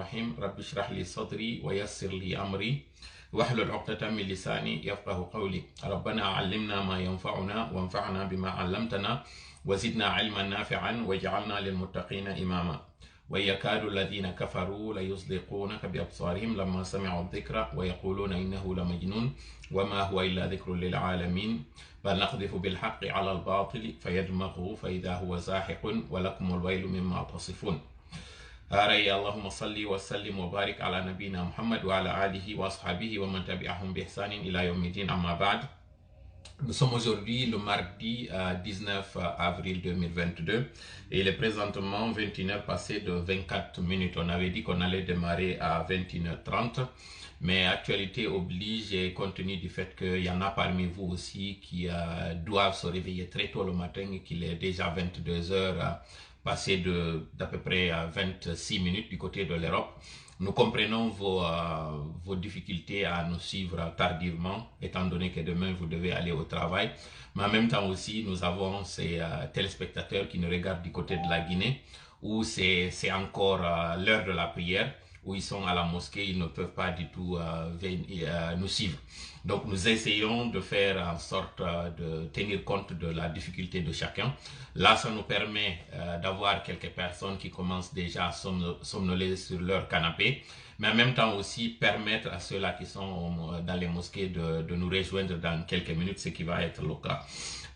الرحيم رب اشرح لي صدري ويسر لي أمري واحلل عقدة من لساني يفقه قولي ربنا علمنا ما ينفعنا وانفعنا بما علمتنا وزدنا علما نافعا واجعلنا للمتقين إماما ويكاد الذين كفروا ليزلقونك بأبصارهم لما سمعوا الذكر ويقولون إنه لمجنون وما هو إلا ذكر للعالمين بل نقذف بالحق على الباطل فيدمغه فإذا هو زاحق ولكم الويل مما تصفون. أري اللهم صل وسلم وبارك على نبينا محمد وعلى آله وأصحابه ومن تبعهم بإحسان إلى يوم الدين. أما بعد, nous sommes aujourd'hui le mardi 19 avril 2022 et il est présentement 21h passées de 24 minutes. On avait dit qu'on allait démarrer à 21h30, mais actualité oblige et compte tenu du fait qu'il y en a parmi vous aussi qui doivent se réveiller très tôt le matin et qu'il est déjà 22h passé d'à peu près 26 minutes du côté de l'Europe. Nous comprenons vos difficultés à nous suivre tardivement, étant donné que demain vous devez aller au travail. Mais en même temps aussi, nous avons ces téléspectateurs qui nous regardent du côté de la Guinée, où c'est encore l'heure de la prière, où ils sont à la mosquée, ils ne peuvent pas du tout nous suivre. Donc nous essayons de faire en sorte de tenir compte de la difficulté de chacun. Là, ça nous permet d'avoir quelques personnes qui commencent déjà à somnoler sur leur canapé, mais en même temps aussi permettre à ceux-là qui sont dans les mosquées de nous rejoindre dans quelques minutes, ce qui va être le cas.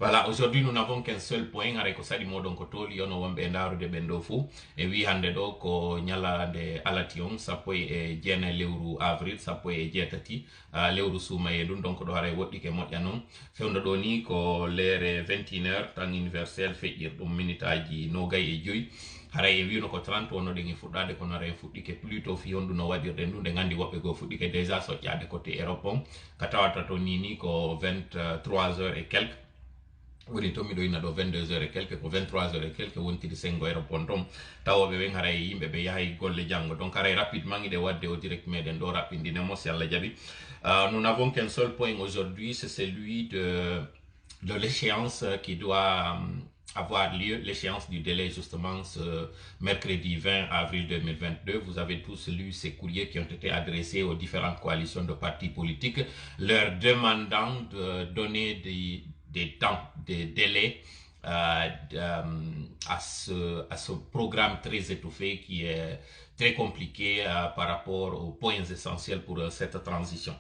Voilà, aujourd'hui nous n'avons qu'un seul point, areko sadi modon ko toli yono wambe ndaru de bendofu e wi hande do ko nyalande alation sappo e jena lewru avril sappo e jetati lewru sumaye dun donc do haray woddi ke modya non fewndo do ni ko lere 21h tan universel fejir dum minutaji no gay e joyi haray wiino ko 30 wono de ngi fuddade ko nare fuddike plutôt fi hondu no wadirde ndunde ngandi wobbe go fuddike déjà so jaade côté Europe ka tawata to ni ko 23h et quelques woni to mi do ina do 22h et quelques ko 23h et quelques wontiri sengo aéroport tom tawobe ben haray yimbe be yahay golle jango donc haray rapidement ide wadde au direct meden do rapidine mo si Allah jabi. Nous n'avons qu'un seul point aujourd'hui, c'est celui de l'échéance qui doit avoir lieu, l'échéance du délai justement ce mercredi 20 avril 2022. Vous avez tous lu ces courriers qui ont été adressés aux différentes coalitions de partis politiques, leur demandant de donner des temps, des délais à ce programme très étouffé qui est très compliqué par rapport aux points essentiels pour cette transition.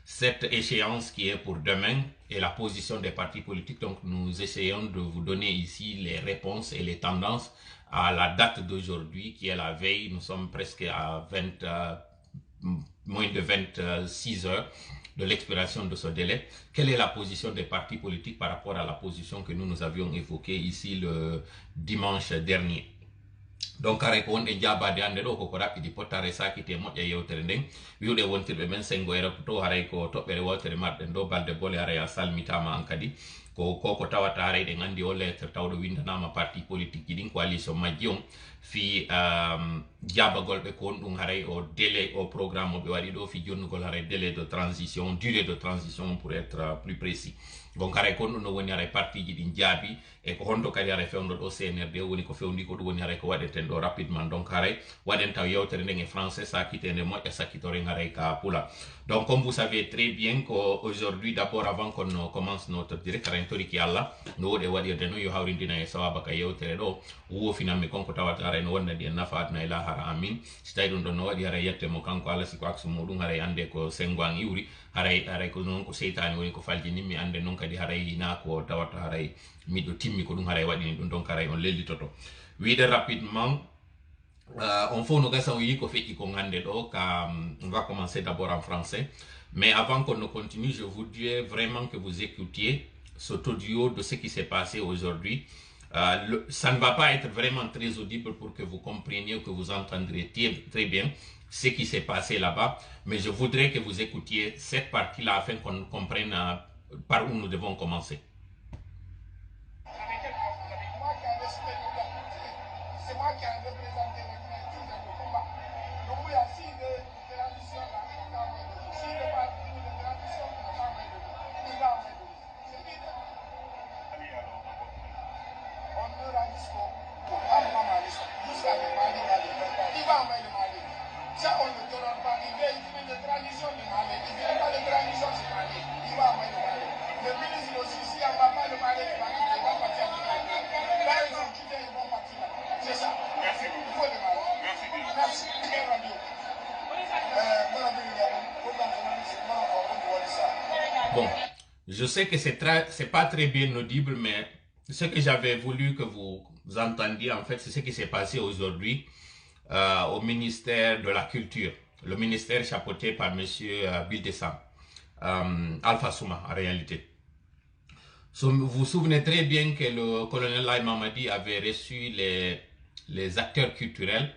Cette échéance qui est pour demain est la position des partis politiques, donc nous essayons de vous donner ici les réponses et les tendances à la date d'aujourd'hui qui est la veille. Nous sommes presque à moins de 26 heures de l'expiration de ce délai. Quelle est la position des partis politiques par rapport à la position que nous avions évoquée ici le dimanche dernier? Donc aray ko wonde jabade ande do ko rapidi potare sakite moƴƴa yewtere nden wiude wontirbe men sengo Europe to haray ko toɓɓere wotere marɗen do balde bole haray a salmitama an kadi ko tawata haray ɗe gandi o lettre tawɗo windanama parti politique ji ɗin coalition majji on fi jabagol ɓe ko on ɗum haray o délai o programme o ɓe waɗi ɗo fi jonnugol haray délai de transition, durée de transition pour être plus précis. Donc haray kon ɗum no woni haray parti ji ɗin jaabi e ko honto kadi haray fewndo ɗo CNRD woni ko fewndi ko ɗum woni haray ko waɗeten ɗo rapidement. Donc haray waɗen taw yewtere nden e français sakkitende moƴƴa sakkitoren haray ka pula. Donc comme vous savez très bien qu'aujourd'hui d'abord avant qu'on commence notre direct haray toriki Allah no woɗe waɗirde no yo hawrindina e sawaba ka yewtere ɗo wofinanmi konko tawata haray no wonnadi en nafa aduna ila hara amin. Si tawi ɗum ɗon no waɗi haray yette mo kanko Allah siko aksu muɗum haray ande ko sengo an iwri haray ko non ko seytani woni ko faljininmi ande non kadi haray na ko tawata haray miɗo timmi ko ɗum haray waɗini ɗum donc haray on lellitoto wiide rapidement. On faut nous gasa ko feƴƴi ko hande ɗo ka on va commencer d'abord en français, mais avant qu'on ne continue je voudrais vraiment que vous écoutiez cet audio de ce qui s'est passé aujourd'hui. Ça ne va pas être vraiment très audible pour que vous compreniez, que vous entendrez très bien ce qui s'est passé là-bas, mais je voudrais que vous écoutiez cette partie-là afin qu'on comprenne par où nous devons commencer. C'est moi qui ai représenté le tout dans le combat. Donc oui, si de transition là, si le parti de transition n'a pas main de il va en main de c'est vide. On ne la jusqu'au il va en main de Mali. Bon, je sais que c'est pas très bien audible, mais ce que j'avais voulu que vous entendiez, en fait, c'est ce qui s'est passé aujourd'hui au ministère de la Culture, le ministère chapeauté par monsieur Bildessam, Alpha Souma en réalité. Vous vous souvenez très bien que le colonel Laye Mamadi avait reçu les acteurs culturels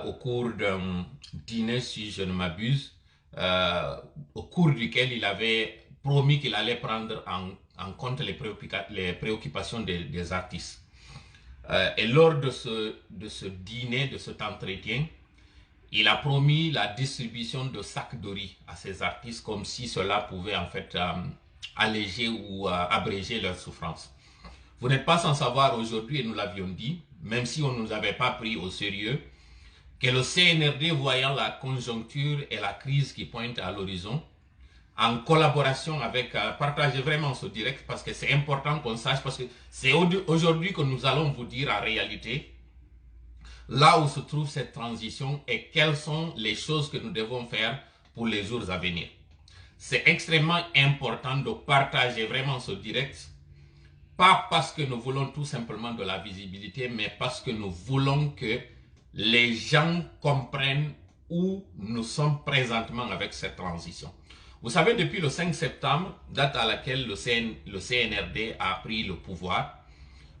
au cours d'un dîner, si je ne m'abuse, au cours duquel il avait promis qu'il allait prendre en compte les préoccupations des artistes. Et lors de ce dîner, de cet entretien, il a promis la distribution de sacs de riz à ces artistes comme si cela pouvait en fait alléger ou abréger leur souffrance. Vous n'êtes pas sans savoir aujourd'hui, et nous l'avions dit, même si on ne nous avait pas pris au sérieux, que le CNRD, voyant la conjoncture et la crise qui pointe à l'horizon, en collaboration avec, partagez vraiment ce direct parce que c'est important qu'on sache, parce que c'est aujourd'hui que nous allons vous dire en réalité là où se trouve cette transition et quelles sont les choses que nous devons faire pour les jours à venir. C'est extrêmement important de partager vraiment ce direct, pas parce que nous voulons tout simplement de la visibilité, mais parce que nous voulons que les gens comprennent où nous sommes présentement avec cette transition. Vous savez, depuis le 5 septembre, date à laquelle le CNRD a pris le pouvoir,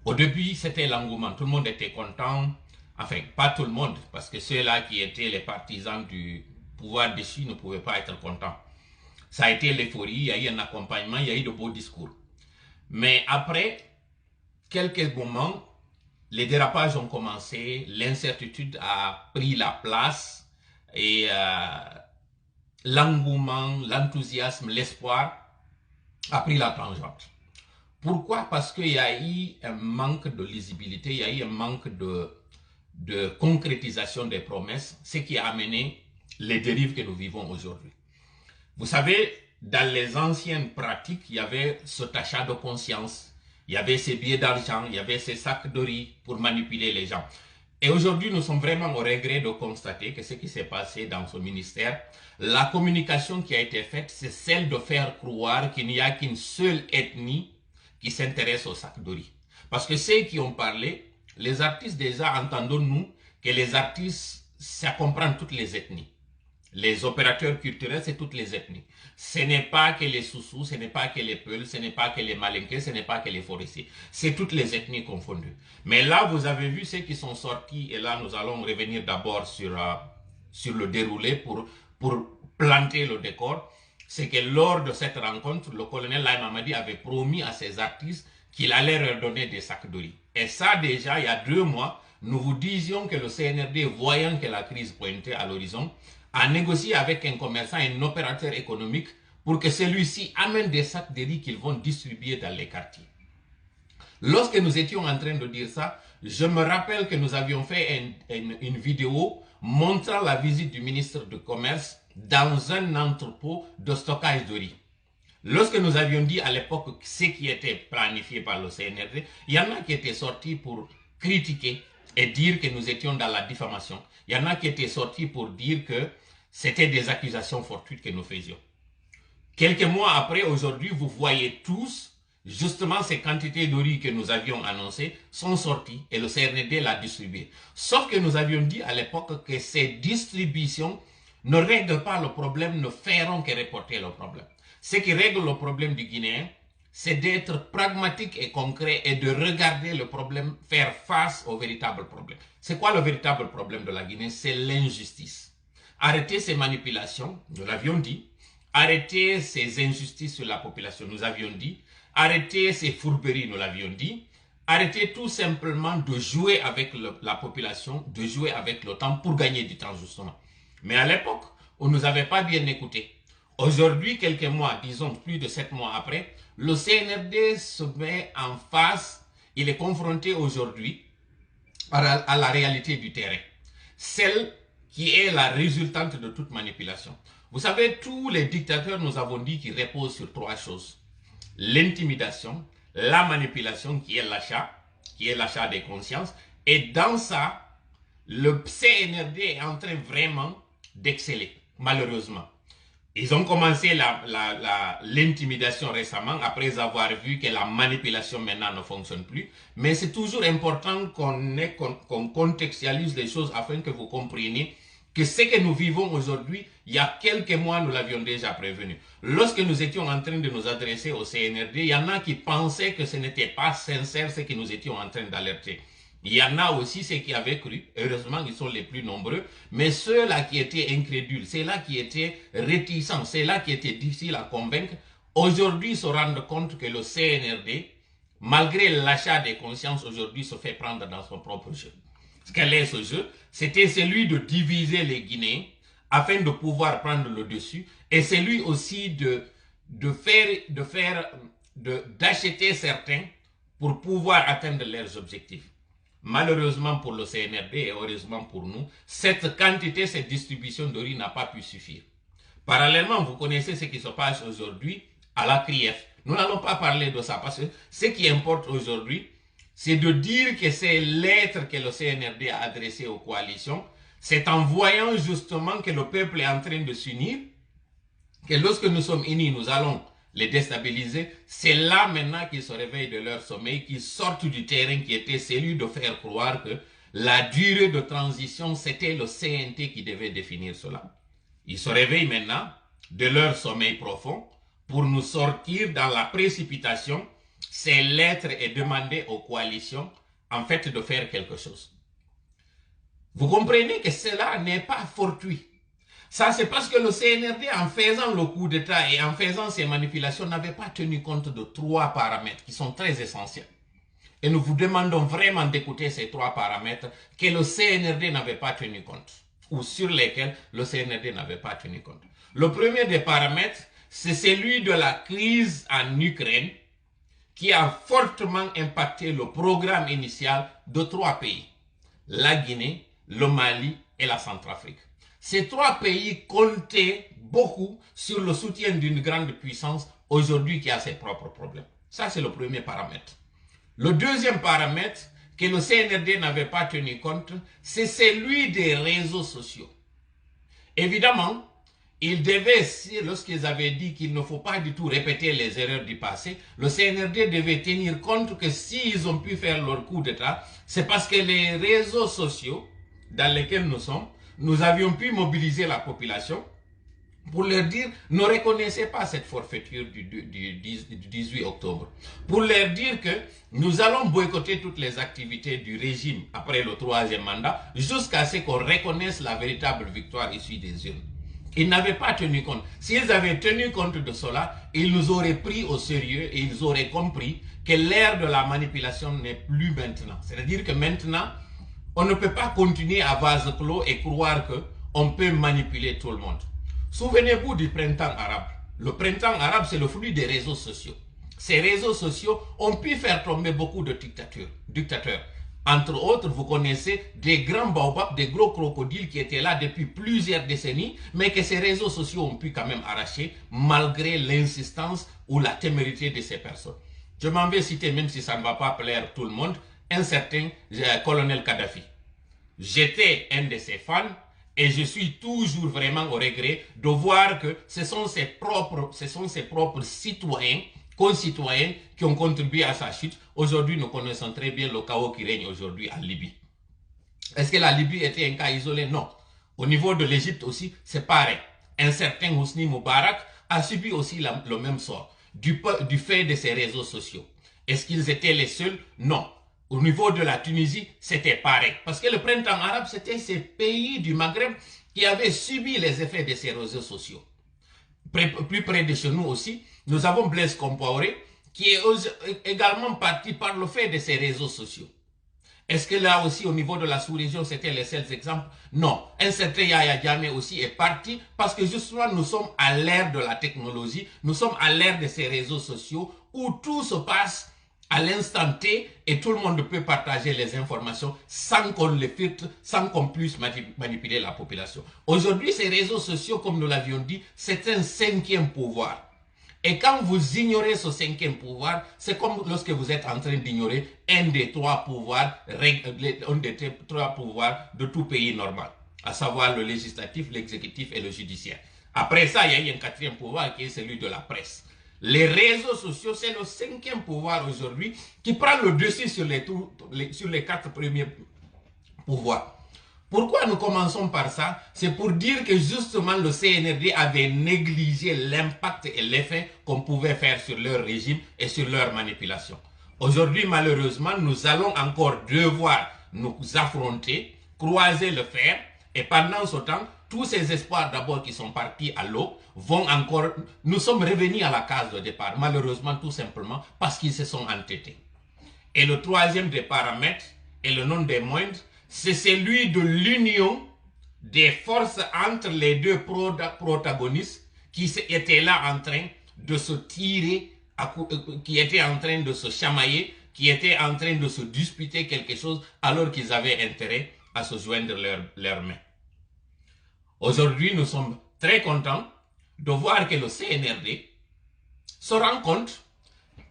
au début, c'était l'engouement. Tout le monde était content. Enfin, pas tout le monde, parce que ceux-là qui étaient les partisans du pouvoir déchu ne pouvaient pas être contents. Ça a été l'euphorie, il y a eu un accompagnement, il y a eu de beaux discours. Mais après quelques moments, les dérapages ont commencé, l'incertitude a pris la place et l'engouement, l'enthousiasme, l'espoir a pris la tangente. Pourquoi? Parce qu'il y a eu un manque de lisibilité, il y a eu un manque de concrétisation des promesses, ce qui a amené les dérives que nous vivons aujourd'hui. Vous savez, dans les anciennes pratiques, il y avait cet achat de conscience, il y avait ces billets d'argent, il y avait ces sacs de riz pour manipuler les gens. Et aujourd'hui, nous sommes vraiment au regret de constater que ce qui s'est passé dans ce ministère, la communication qui a été faite, c'est celle de faire croire qu'il n'y a qu'une seule ethnie qui s'intéresse aux sacs de riz. Parce que ceux qui ont parlé, les artistes déjà, entendons-nous que les artistes, ça comprend toutes les ethnies. Les opérateurs culturels, c'est toutes les ethnies. Ce n'est pas que les Soussous, ce n'est pas que les Peuls, ce n'est pas que les Malinqués, ce n'est pas que les Forestiers. C'est toutes les ethnies confondues. Mais là, vous avez vu ceux qui sont sortis, et là, nous allons revenir d'abord sur le déroulé pour planter le décor. C'est que lors de cette rencontre, le colonel Laye Mamadi avait promis à ses artistes qu'il allait leur donner des sacs de riz. Et ça, déjà, il y a 2 mois, nous vous disions que le CNRD, voyant que la crise pointait à l'horizon, a négocié avec un commerçant, un opérateur économique, pour que celui-ci amène des sacs de riz qu'ils vont distribuer dans les quartiers. Lorsque nous étions en train de dire ça, je me rappelle que nous avions fait une vidéo montrant la visite du ministre du Commerce dans un entrepôt de stockage de riz. Lorsque nous avions dit à l'époque ce qui était planifié par le CNRD, il y en a qui étaient sortis pour critiquer et dire que nous étions dans la diffamation. Il y en a qui étaient sortis pour dire que c'était des accusations fortuites que nous faisions. Quelques mois après, aujourd'hui, vous voyez tous, justement, ces quantités de riz que nous avions annoncées sont sorties et le CNRD l'a distribué. Sauf que nous avions dit à l'époque que ces distributions ne règlent pas le problème, ne feront que reporter le problème. Ce qui règle le problème du Guinéen, c'est d'être pragmatique et concret et de regarder le problème, faire face au véritable problème. C'est quoi le véritable problème de la Guinée? C'est l'injustice. Arrêter ces manipulations, nous l'avions dit. Arrêter ces injustices sur la population, nous avions dit. Arrêter ces fourberies, nous l'avions dit. Arrêter tout simplement de jouer avec la population, de jouer avec le temps pour gagner du temps justement. Mais à l'époque, on ne nous avait pas bien écoutés. Aujourd'hui, quelques mois, disons plus de 7 mois après, le CNRD se met en face, il est confronté aujourd'hui à la réalité du terrain. Celle qui est la résultante de toute manipulation. Vous savez, tous les dictateurs, nous avons dit qu'ils reposent sur 3 choses. L'intimidation, la manipulation qui est l'achat des consciences. Et dans ça, le CNRD est en train vraiment d'exceller, malheureusement. Ils ont commencé l'intimidation récemment après avoir vu que la manipulation maintenant ne fonctionne plus. Mais c'est toujours important qu'on contextualise les choses afin que vous compreniez que ce que nous vivons aujourd'hui, il y a quelques mois, nous l'avions déjà prévenu. Lorsque nous étions en train de nous adresser au CNRD, il y en a qui pensaient que ce n'était pas sincère ce que nous étions en train d'alerter. Il y en a aussi ceux qui avaient cru, heureusement ils sont les plus nombreux, mais ceux-là qui étaient incrédules, ceux-là qui étaient réticents, ceux-là qui étaient difficiles à convaincre, aujourd'hui se rendent compte que le CNRD, malgré l'achat des consciences, aujourd'hui se fait prendre dans son propre jeu. Quel est ce jeu? C'était celui de diviser les Guinéens afin de pouvoir prendre le dessus, et celui aussi d'acheter certains pour pouvoir atteindre leurs objectifs. Malheureusement pour le CNRD et heureusement pour nous, cette quantité, cette distribution de riz n'a pas pu suffire. Parallèlement, vous connaissez ce qui se passe aujourd'hui à la CRIEF. Nous n'allons pas parler de ça parce que ce qui importe aujourd'hui, c'est de dire que ces lettres que le CNRD a adressées aux coalitions, c'est en voyant justement que le peuple est en train de s'unir, que lorsque nous sommes unis, nous allons les déstabiliser. C'est là maintenant qu'ils se réveillent de leur sommeil, qu'ils sortent du terrain qui était celui de faire croire que la durée de transition, c'était le CNT qui devait définir cela. Ils se réveillent maintenant de leur sommeil profond pour nous sortir dans la précipitation, ces lettres et demander aux coalitions en fait de faire quelque chose. Vous comprenez que cela n'est pas fortuit. Ça, c'est parce que le CNRD, en faisant le coup d'État et en faisant ces manipulations, n'avait pas tenu compte de 3 paramètres qui sont très essentiels. Et nous vous demandons vraiment d'écouter ces 3 paramètres que le CNRD n'avait pas tenu compte, ou sur lesquels le CNRD n'avait pas tenu compte. Le premier des paramètres, c'est celui de la crise en Ukraine, qui a fortement impacté le programme initial de 3 pays, la Guinée, le Mali et la Centrafrique. Ces 3 pays comptaient beaucoup sur le soutien d'une grande puissance aujourd'hui qui a ses propres problèmes. Ça, c'est le premier paramètre. Le deuxième paramètre que le CNRD n'avait pas tenu compte, c'est celui des réseaux sociaux. Évidemment, ils devaient, lorsqu'ils avaient dit qu'il ne faut pas du tout répéter les erreurs du passé, le CNRD devait tenir compte que s'ils ont pu faire leur coup d'État, c'est parce que les réseaux sociaux dans lesquels nous sommes, nous avions pu mobiliser la population pour leur dire, ne reconnaissez pas cette forfaiture du 18 octobre. Pour leur dire que nous allons boycotter toutes les activités du régime après le 3e mandat, jusqu'à ce qu'on reconnaisse la véritable victoire issue des urnes. Ils n'avaient pas tenu compte. S'ils avaient tenu compte de cela, ils nous auraient pris au sérieux et ils auraient compris que l'ère de la manipulation n'est plus maintenant. C'est-à-dire que maintenant, on ne peut pas continuer à vase clos et croire qu'on peut manipuler tout le monde. Souvenez-vous du printemps arabe. Le printemps arabe, c'est le fruit des réseaux sociaux. Ces réseaux sociaux ont pu faire tomber beaucoup de dictateurs. Entre autres, vous connaissez des grands baobabs, des gros crocodiles qui étaient là depuis plusieurs décennies, mais que ces réseaux sociaux ont pu quand même arracher malgré l'insistance ou la témérité de ces personnes. Je m'en vais citer, même si ça ne va pas plaire tout le monde, un certain colonel Kadhafi. J'étais un de ses fans et je suis toujours vraiment au regret de voir que ce sont ses propres citoyens, concitoyens qui ont contribué à sa chute. Aujourd'hui, nous connaissons très bien le chaos qui règne aujourd'hui en Libye. Est-ce que la Libye était un cas isolé? Non. Au niveau de l'Égypte aussi, c'est pareil. Un certain Hosni Moubarak a subi aussi le même sort du fait de ses réseaux sociaux. Est-ce qu'ils étaient les seuls? Non. Au niveau de la Tunisie, c'était pareil. Parce que le printemps arabe, c'était ces pays du Maghreb qui avaient subi les effets de ces réseaux sociaux. Plus près de chez nous aussi, nous avons Blaise Compaoré, qui est également parti par le fait de ces réseaux sociaux. Est-ce que là aussi, au niveau de la sous-région, c'était les seuls exemples? Non. Un certain Yahya Jammeh aussi est parti parce que justement, nous sommes à l'ère de la technologie, nous sommes à l'ère de ces réseaux sociaux où tout se passe à l'instant T et tout le monde peut partager les informations sans qu'on les filtre, sans qu'on puisse manipuler la population. Aujourd'hui, ces réseaux sociaux, comme nous l'avions dit, c'est un 5e pouvoir. Et quand vous ignorez ce 5e pouvoir, c'est comme lorsque vous êtes en train d'ignorer un des 3 pouvoirs de tout pays normal, à savoir le législatif, l'exécutif et le judiciaire. Après ça, il y a eu un quatrième pouvoir qui est celui de la presse. Les réseaux sociaux, c'est le cinquième pouvoir aujourd'hui qui prend le dessus sur les quatre premiers pouvoirs. Pourquoi nous commençons par ça? C'est pour dire que justement le CNRD avait négligé l'impact et l'effet qu'on pouvait faire sur leur régime et sur leur manipulation. Aujourd'hui, malheureusement, nous allons encore devoir nous affronter, croiser le fer, et pendant ce temps, tous ces espoirs d'abord qui sont partis à l'eau vont encore... Nous sommes revenus à la case de départ, malheureusement, tout simplement parce qu'ils se sont entêtés. Et le troisième des paramètres, et le nom des moindres, c'est celui de l'union des forces entre les deux protagonistes qui étaient là en train de se tirer, qui étaient en train de se chamailler, qui étaient en train de se disputer quelque chose alors qu'ils avaient intérêt à se joindre leurs mains. Aujourd'hui, nous sommes très contents de voir que le CNRD se rend compte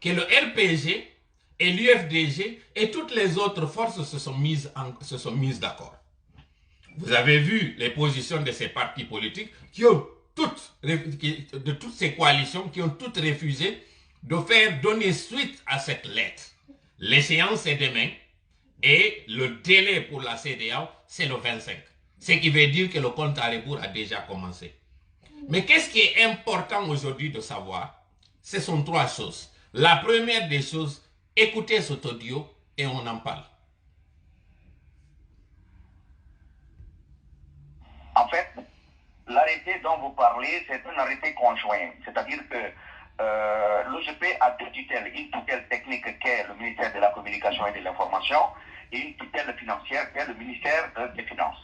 que le RPG et l'UFDG et toutes les autres forces se sont mises d'accord. Vous avez vu les positions de ces partis politiques qui ont de toutes ces coalitions qui ont toutes refusé de faire donner suite à cette lettre. L'échéance est demain et le délai pour la CEDEAO, c'est le 25. Ce qui veut dire que le compte à rebours a déjà commencé. Mais qu'est-ce qui est important aujourd'hui de savoir? Ce sont trois choses. La première des choses, écoutez cet audio et on en parle. En fait, l'arrêté dont vous parlez, c'est un arrêté conjoint. C'est-à-dire que l'OGP a deux tutelles. Une tutelle technique qui est le ministère de la Communication et de l'Information et une tutelle financière qui est le ministère des Finances.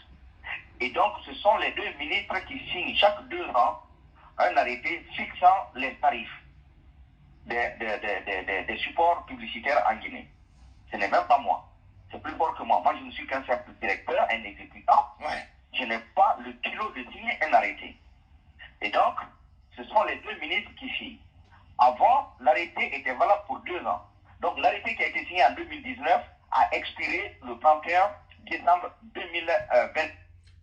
Et donc, ce sont les deux ministres qui signent chaque 2 ans un arrêté fixant les tarifs des supports publicitaires en Guinée. Ce n'est même pas moi. C'est plus fort que moi. Moi, je ne suis qu'un simple directeur, un exécutant. Ouais. Je n'ai pas le culot de signer un arrêté. Et donc, ce sont les deux ministres qui signent. Avant, l'arrêté était valable pour 2 ans. Donc, l'arrêté qui a été signé en 2019 a expiré le 31 décembre 2020.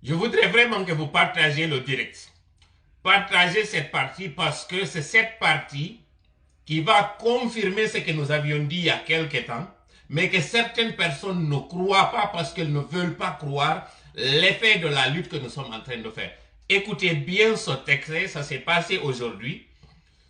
Je voudrais vraiment que vous partagiez le direct. Partagez cette partie parce que c'est cette partie qui va confirmer ce que nous avions dit il y a quelque temps, mais que certaines personnes ne croient pas parce qu'elles ne veulent pas croire l'effet de la lutte que nous sommes en train de faire. Écoutez bien ce texte, ça s'est passé aujourd'hui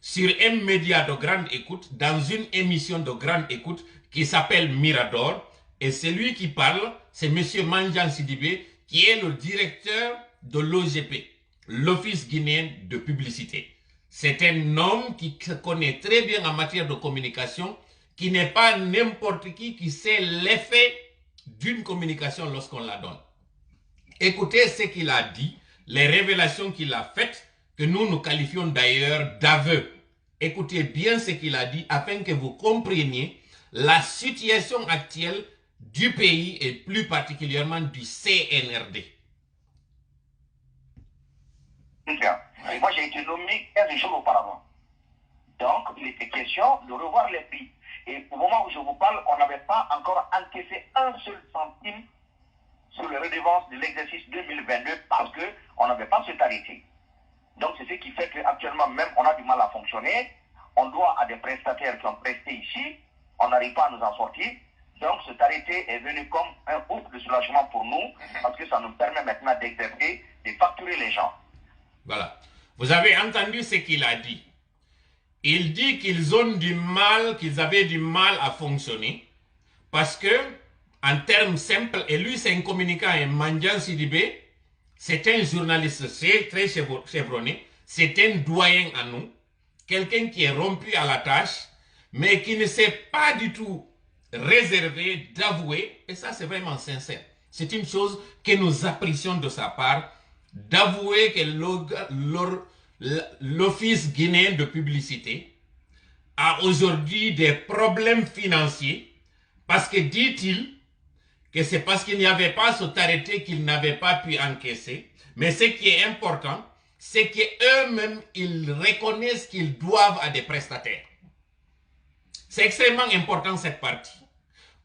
sur un média de grande écoute, dans une émission de grande écoute qui s'appelle Mirador, et celui qui parle, c'est M. Manjan Sidibé, qui est le directeur de l'OGP, l'Office guinéen de publicité. C'est un homme qui se connaît très bien en matière de communication, qui n'est pas n'importe qui sait l'effet d'une communication lorsqu'on la donne. Écoutez ce qu'il a dit, les révélations qu'il a faites, que nous qualifions d'ailleurs d'aveux. Écoutez bien ce qu'il a dit afin que vous compreniez la situation actuelle du pays et plus particulièrement du CNRD. Moi, j'ai été nommé 15 jours auparavant. Donc, il était question de revoir les prix. Et au moment où je vous parle, on n'avait pas encore encaissé un seul centime sur les redevances de l'exercice 2022 parce qu'on n'avait pas cet arrêté. Donc, c'est ce qui fait qu'actuellement, même, on a du mal à fonctionner. On doit à des prestataires qui ont presté ici. On n'arrive pas à nous en sortir. Donc, cet arrêté est venu comme un ouf de soulagement pour nous parce que ça nous permet maintenant d'exercer, de facturer les gens. Voilà. Vous avez entendu ce qu'il a dit. Il dit qu'ils ont du mal, qu'ils avaient du mal à fonctionner parce que, en termes simples, et lui c'est un communicant, un Manjan Sidibé, c'est un journaliste très chevronné, c'est un doyen à nous, quelqu'un qui est rompu à la tâche, mais qui ne s'est pas du tout réservé d'avouer, et ça c'est vraiment sincère. C'est une chose que nous apprécions de sa part, d'avouer que l'Office guinéen de publicité a aujourd'hui des problèmes financiers parce que, dit-il, que c'est parce qu'il n'y avait pas cet arrêté qu'ils n'avaient pas pu encaisser. Mais ce qui est important, c'est qu'eux-mêmes, ils reconnaissent qu'ils doivent à des prestataires. C'est extrêmement important cette partie.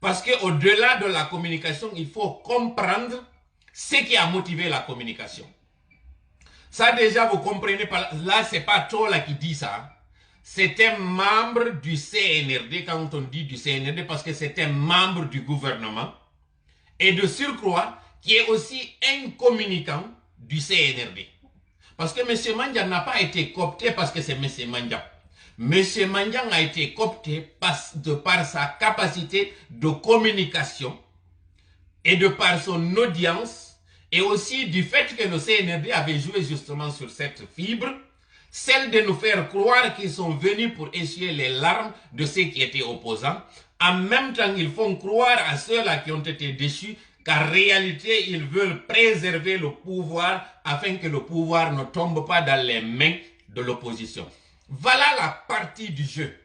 Parce qu'au-delà de la communication, il faut comprendre ce qui a motivé la communication. Ça déjà, vous comprenez pas. Là, c'est pas Tola qui dit ça. C'est un membre du CNRD, quand on dit du CNRD, parce que c'est un membre du gouvernement. Et de surcroît, qui est aussi un communicant du CNRD. Parce que M. Mandiang n'a pas été coopté parce que c'est M. Mandiang. M. Mandiang a été coopté par sa capacité de communication et de par son audience et aussi du fait que le CNRD avait joué justement sur cette fibre, celle de nous faire croire qu'ils sont venus pour essuyer les larmes de ceux qui étaient opposants. En même temps, ils font croire à ceux-là qui ont été déchus qu'en réalité, ils veulent préserver le pouvoir afin que le pouvoir ne tombe pas dans les mains de l'opposition. Voilà la partie du jeu.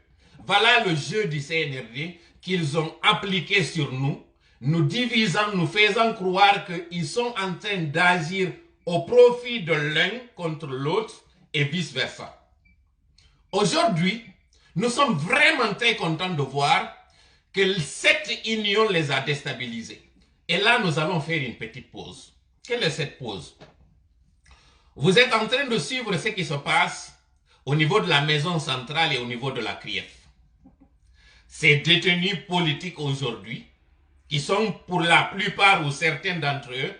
Voilà le jeu du CNRD qu'ils ont appliqué sur nous, nous divisant, nous faisant croire qu'ils sont en train d'agir au profit de l'un contre l'autre et vice-versa. Aujourd'hui, nous sommes vraiment très contents de voir que cette union les a déstabilisés. Et là, nous allons faire une petite pause. Quelle est cette pause? Vous êtes en train de suivre ce qui se passe au niveau de la maison centrale et au niveau de la CRIEF. Ces détenus politiques aujourd'hui, qui sont pour la plupart ou certains d'entre eux,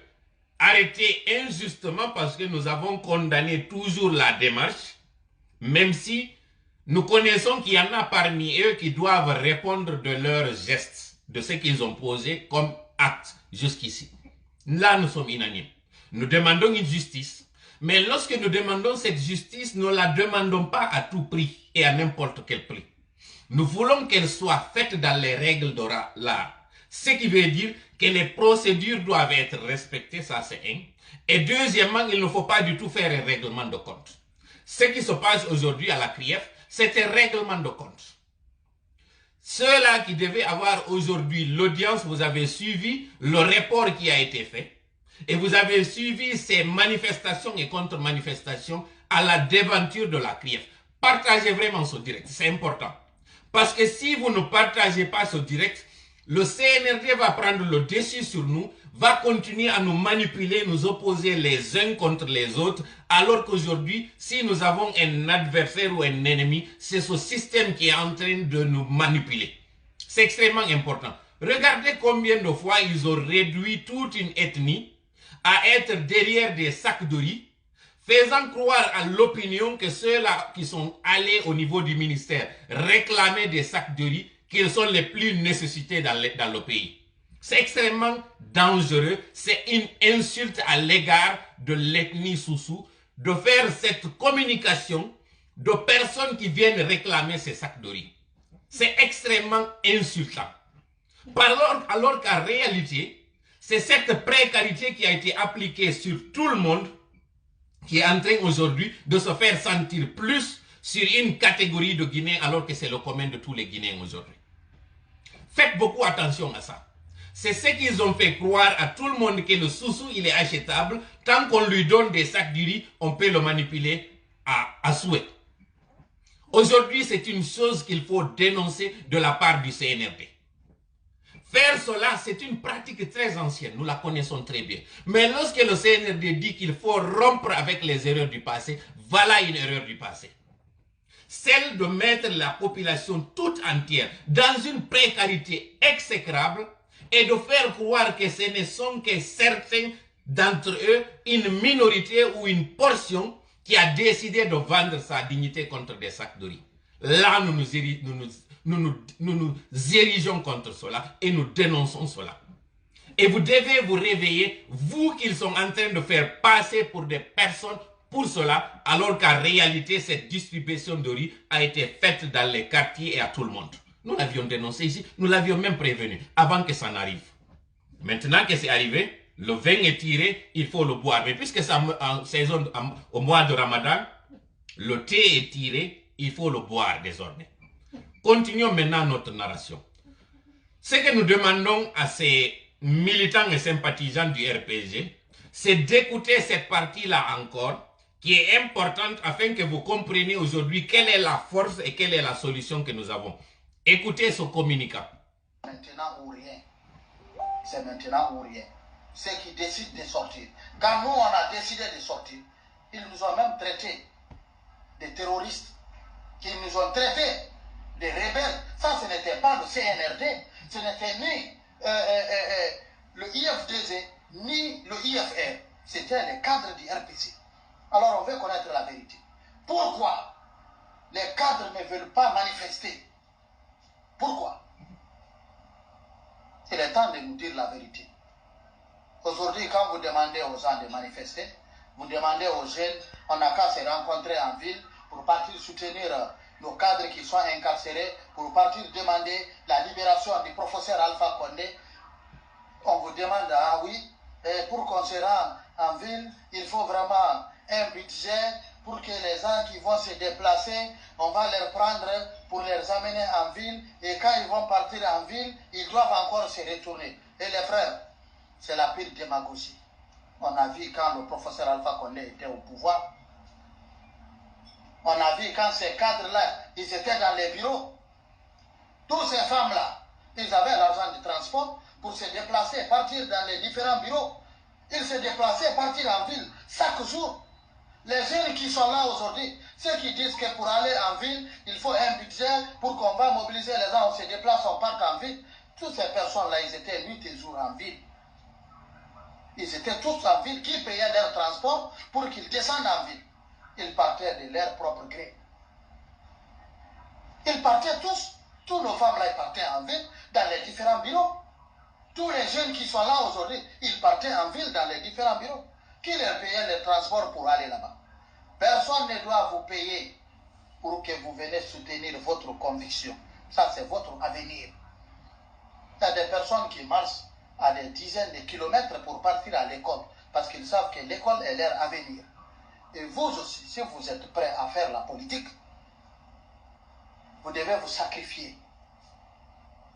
arrêtés injustement parce que nous avons condamné toujours la démarche, même si nous connaissons qu'il y en a parmi eux qui doivent répondre de leurs gestes, de ce qu'ils ont posé comme acte jusqu'ici. Là, nous sommes unanimes. Nous demandons une justice, mais lorsque nous demandons cette justice, nous ne la demandons pas à tout prix et à n'importe quel prix. Nous voulons qu'elle soit faite dans les règles de l'art. Ce qui veut dire que les procédures doivent être respectées, ça c'est un. Et deuxièmement, il ne faut pas du tout faire un règlement de compte. Ce qui se passe aujourd'hui à la CRIEF, c'est un règlement de compte. Ceux-là qui devaient avoir aujourd'hui l'audience, vous avez suivi le rapport qui a été fait et vous avez suivi ces manifestations et contre-manifestations à la devanture de la CRIEF. Partagez vraiment ce direct, c'est important. Parce que si vous ne partagez pas ce direct, le CNRD va prendre le dessus sur nous, va continuer à nous manipuler, nous opposer les uns contre les autres, alors qu'aujourd'hui, si nous avons un adversaire ou un ennemi, c'est ce système qui est en train de nous manipuler. C'est extrêmement important. Regardez combien de fois ils ont réduit toute une ethnie à être derrière des sacs de riz, faisant croire à l'opinion que ceux-là qui sont allés au niveau du ministère réclamer des sacs de riz, qu'ils sont les plus nécessités dans le pays. C'est extrêmement dangereux, c'est une insulte à l'égard de l'ethnie Soussou de faire cette communication de personnes qui viennent réclamer ces sacs de riz. C'est extrêmement insultant. Alors qu'en réalité, c'est cette précarité qui a été appliquée sur tout le monde qui est en train aujourd'hui de se faire sentir plus sur une catégorie de Guinéens alors que c'est le commun de tous les Guinéens aujourd'hui. Faites beaucoup attention à ça. C'est ce qu'ils ont fait croire à tout le monde que le Soussou, il est achetable. Tant qu'on lui donne des sacs de riz, on peut le manipuler à souhait. Aujourd'hui, c'est une chose qu'il faut dénoncer de la part du CNRD. Faire cela, c'est une pratique très ancienne, nous la connaissons très bien. Mais lorsque le CNRD dit qu'il faut rompre avec les erreurs du passé, voilà une erreur du passé. Celle de mettre la population toute entière dans une précarité exécrable et de faire croire que ce ne sont que certains d'entre eux, une minorité ou une portion qui a décidé de vendre sa dignité contre des sacs de riz. Là, nous nous érigeons contre cela et nous dénonçons cela. Et vous devez vous réveiller, vous qu'ils sont en train de faire passer pour des personnes pour cela, alors qu'en réalité, cette distribution de riz a été faite dans les quartiers et à tout le monde. Nous l'avions dénoncé ici, nous l'avions même prévenu avant que ça n'arrive. Maintenant que c'est arrivé, le vin est tiré, il faut le boire. Mais puisque c'est en saison, au mois de Ramadan, le thé est tiré, il faut le boire désormais. Continuons maintenant notre narration. Ce que nous demandons à ces militants et sympathisants du RPG, c'est d'écouter cette partie-là encore, qui est importante afin que vous compreniez aujourd'hui quelle est la force et quelle est la solution que nous avons. Écoutez ce communiquant. Maintenant ou rien. C'est maintenant ou rien. Ceux qui décident de sortir. Quand nous, on a décidé de sortir, Ils nous ont même traités de terroristes, qu'ils nous ont traités de rebelles. Ça, ce n'était pas le CNRD, ce n'était ni le IFDZ, ni le IFR. C'était les cadres du RPC. Alors on veut connaître la vérité. Pourquoi les cadres ne veulent pas manifester? Pourquoi? C'est le temps de nous dire la vérité. Aujourd'hui, quand vous demandez aux gens de manifester, vous demandez aux jeunes, on n'a qu'à se rencontrer en ville pour partir soutenir nos cadres qui sont incarcérés, pour partir demander la libération du professeur Alpha Condé. On vous demande, ah oui, pour qu'on se rende en ville, il faut vraiment un budget pour que les gens qui vont se déplacer, on va les prendre pour les amener en ville. Et quand ils vont partir en ville, ils doivent encore se retourner. Et les frères, c'est la pire démagogie. On a vu quand le professeur Alpha Condé était au pouvoir. On a vu quand ces cadres-là, ils étaient dans les bureaux. Toutes ces femmes-là, ils avaient l'argent de transport pour se déplacer, partir dans les différents bureaux. Ils se déplaçaient, partir en ville chaque jour. Les jeunes qui sont là aujourd'hui, ceux qui disent que pour aller en ville, il faut un budget pour qu'on va mobiliser les gens, on se déplace, on part en ville. Toutes ces personnes-là, ils étaient nuit et jour en ville. Ils étaient tous en ville, qui payaient leur transport pour qu'ils descendent en ville. Ils partaient de leur propre gré. Ils partaient tous nos femmes-là, ils partaient en ville, dans les différents bureaux. Tous les jeunes qui sont là aujourd'hui, ils partaient en ville, dans les différents bureaux. Qui leur payait les transports pour aller là-bas? Personne ne doit vous payer pour que vous venez soutenir votre conviction. Ça, c'est votre avenir. Il y a des personnes qui marchent à des dizaines de kilomètres pour partir à l'école, parce qu'ils savent que l'école est leur avenir. Et vous aussi, si vous êtes prêts à faire la politique, vous devez vous sacrifier.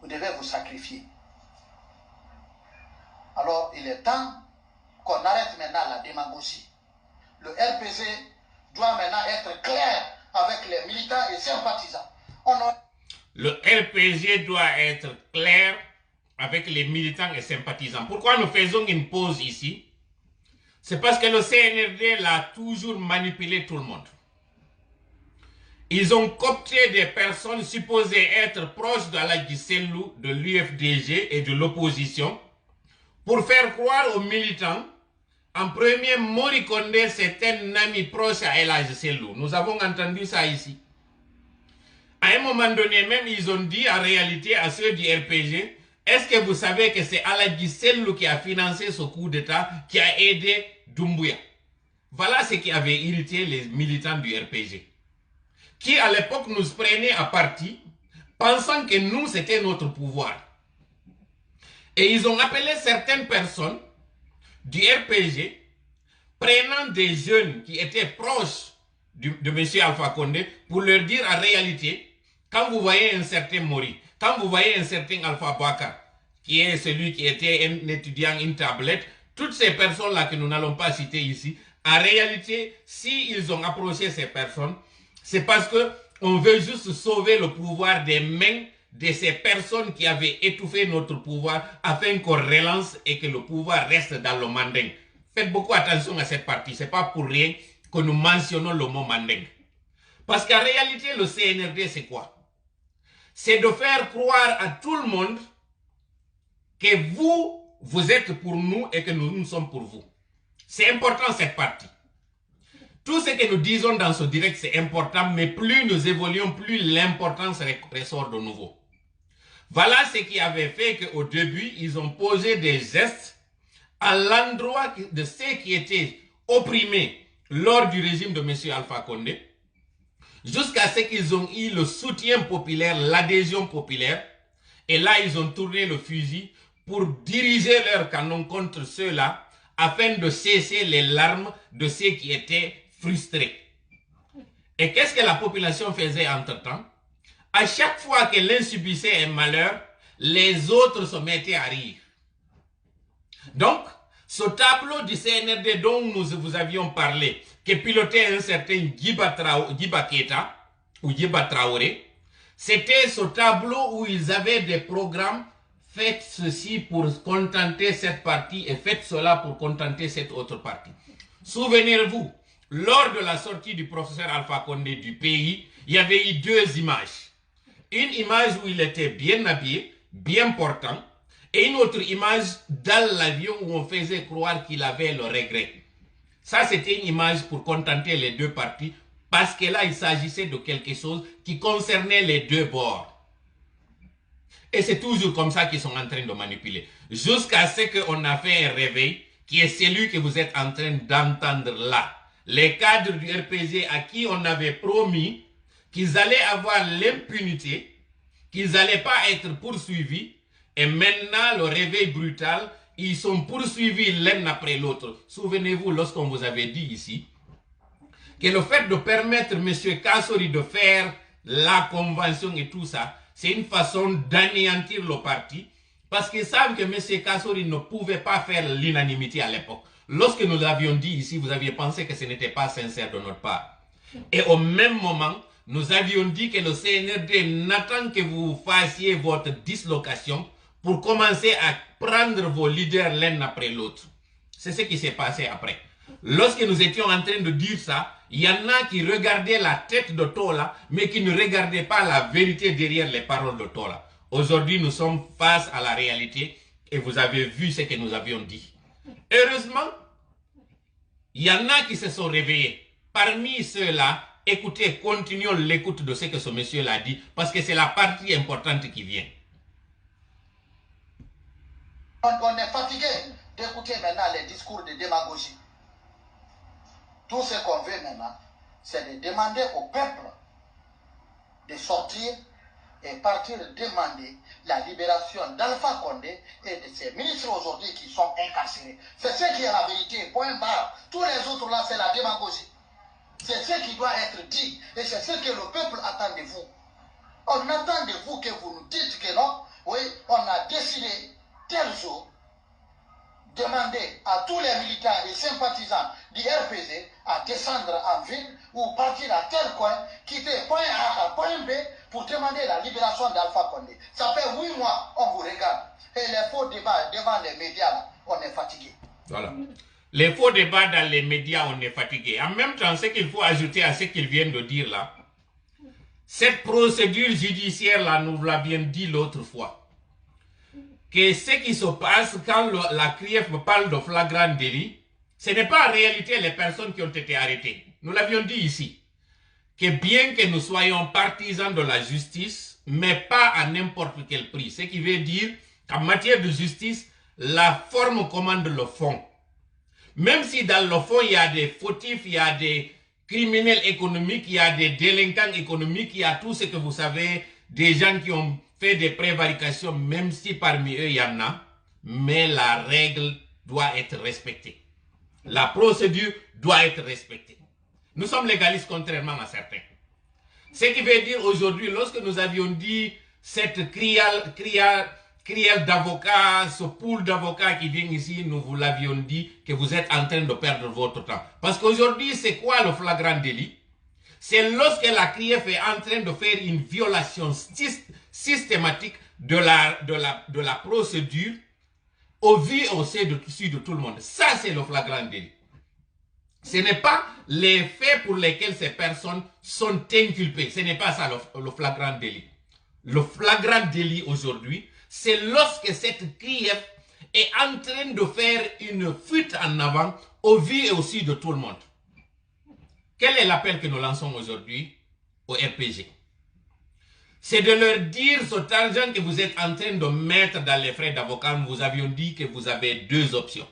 Vous devez vous sacrifier. Alors, il est temps qu'on arrête maintenant la démagogie. Le RPC doit maintenant être clair avec les militants et sympathisants. Le RPG doit être clair avec les militants et sympathisants. Pourquoi nous faisons une pause ici? C'est parce que le CNRD l'a toujours manipulé tout le monde. Ils ont coopté des personnes supposées être proches d'Aladji Sellou, de l'UFDG et de l'opposition pour faire croire aux militants. En premier, Mori Condé, c'est un ami proche à Aladji Sellou. Nous avons entendu ça ici. À un moment donné, même, ils ont dit en réalité à ceux du RPG, est-ce que vous savez que c'est Aladji Sellou qui a financé ce coup d'État, qui a aidé Doumbouya? Voilà ce qui avait irrité les militants du RPG, qui à l'époque nous prenaient à partie, pensant que nous, c'était notre pouvoir. Et ils ont appelé certaines personnes du RPG, prenant des jeunes qui étaient proches de M. Alpha Condé, pour leur dire en réalité, quand vous voyez un certain Mori, quand vous voyez un certain Alpha Bakar, qui est celui qui était un étudiant, une tablette, toutes ces personnes-là que nous n'allons pas citer ici, en réalité, s'ils ont approché ces personnes, c'est parce qu'on veut juste sauver le pouvoir des mains de ces personnes qui avaient étouffé notre pouvoir afin qu'on relance et que le pouvoir reste dans le manding. Faites beaucoup attention à cette partie. Ce n'est pas pour rien que nous mentionnons le mot manding. Parce qu'en réalité, le CNRD, c'est quoi? C'est de faire croire à tout le monde que vous êtes pour nous et que nous sommes pour vous. C'est important cette partie. Tout ce que nous disons dans ce direct, c'est important, mais plus nous évoluons, plus l'importance ressort de nouveau. Voilà ce qui avait fait qu'au début, ils ont posé des gestes à l'endroit de ceux qui étaient opprimés lors du régime de M. Alpha Condé, jusqu'à ce qu'ils ont eu le soutien populaire, l'adhésion populaire, et là, ils ont tourné le fusil pour diriger leur canon contre ceux-là, afin de cesser les larmes de ceux qui étaient frustrés. Et qu'est-ce que la population faisait entre-temps? À chaque fois que l'un subissait un malheur, les autres se mettaient à rire. Donc, ce tableau du CNRD dont nous vous avions parlé, que pilotait un certain Djiba Keita, ou Djiba Traoré, c'était ce tableau où ils avaient des programmes, faites ceci pour contenter cette partie et faites cela pour contenter cette autre partie. Souvenez-vous, lors de la sortie du professeur Alpha Condé du pays, il y avait eu deux images. Une image où il était bien habillé, bien portant, et une autre image dans l'avion où on faisait croire qu'il avait le regret. Ça, c'était une image pour contenter les deux parties, parce que là, il s'agissait de quelque chose qui concernait les deux bords. Et c'est toujours comme ça qu'ils sont en train de manipuler. Jusqu'à ce qu'on a fait un réveil, qui est celui que vous êtes en train d'entendre là. Les cadres du RPG à qui on avait promis qu'ils allaient avoir l'impunité, qu'ils n'allaient pas être poursuivis, et maintenant, le réveil brutal, ils sont poursuivis l'un après l'autre. Souvenez-vous, lorsqu'on vous avait dit ici, que le fait de permettre M. Kassori de faire la convention et tout ça, c'est une façon d'anéantir le parti, parce qu'ils savent que M. Kassori ne pouvait pas faire l'unanimité à l'époque. Lorsque nous l'avions dit ici, vous aviez pensé que ce n'était pas sincère de notre part. Et au même moment, nous avions dit que le CNRD n'attend que vous fassiez votre dislocation pour commencer à prendre vos leaders l'un après l'autre. C'est ce qui s'est passé après. Lorsque nous étions en train de dire ça, il y en a qui regardaient la tête de Tola, mais qui ne regardaient pas la vérité derrière les paroles de Tola. Aujourd'hui, nous sommes face à la réalité et vous avez vu ce que nous avions dit. Heureusement, il y en a qui se sont réveillés. Parmi ceux-là, écoutez, continuons l'écoute de ce que ce monsieur-là a dit, parce que c'est la partie importante qui vient. On est fatigué d'écouter maintenant les discours de démagogie. Tout ce qu'on veut maintenant, c'est de demander au peuple de sortir et partir demander la libération d'Alpha Condé et de ses ministres aujourd'hui qui sont incarcérés. C'est ce qui est la vérité, point barre. Tous les autres là, c'est la démagogie. C'est ce qui doit être dit et c'est ce que le peuple attend de vous. On attend de vous que vous nous dites que non, oui, on a décidé tel jour demander à tous les militants et sympathisants du RPG à descendre en ville ou partir à tel coin, quitter point A à point B pour demander la libération d'Alpha Condé. Ça fait 8 mois, on vous regarde. Et les faux débats devant les médias, là, on est fatigué. Voilà. Les faux débats dans les médias, on est fatigué. En même temps, ce qu'il faut ajouter à ce qu'ils viennent de dire là, cette procédure judiciaire-là, nous l'avions dit l'autre fois, que ce qui se passe quand la CRIEF parle de flagrant délit, ce n'est pas en réalité les personnes qui ont été arrêtées. Nous l'avions dit ici, que bien que nous soyons partisans de la justice, mais pas à n'importe quel prix. Ce qui veut dire qu'en matière de justice, la forme commande le fond. Même si dans le fond, il y a des fautifs, il y a des criminels économiques, il y a des délinquants économiques, il y a tout ce que vous savez, des gens qui ont fait des prévarications, même si parmi eux il y en a, mais la règle doit être respectée. La procédure doit être respectée. Nous sommes légalistes contrairement à certains. Ce qui veut dire aujourd'hui, lorsque nous avions dit cette criale d'avocats, ce pool d'avocats qui vient ici, nous vous l'avions dit que vous êtes en train de perdre votre temps. Parce qu'aujourd'hui, c'est quoi le flagrant délit? C'est lorsque la CRIEF est en train de faire une violation systématique de la procédure au vu et au su de tout le monde. Ça, c'est le flagrant délit. Ce n'est pas les faits pour lesquels ces personnes sont inculpées. Ce n'est pas ça le flagrant délit. Le flagrant délit aujourd'hui, c'est lorsque cette CRIEF est en train de faire une fuite en avant au vu et au su de tout le monde. Quel est l'appel que nous lançons aujourd'hui au RPG? C'est de leur dire cet argent que vous êtes en train de mettre dans les frais d'avocat. Nous vous avions dit que vous avez deux options.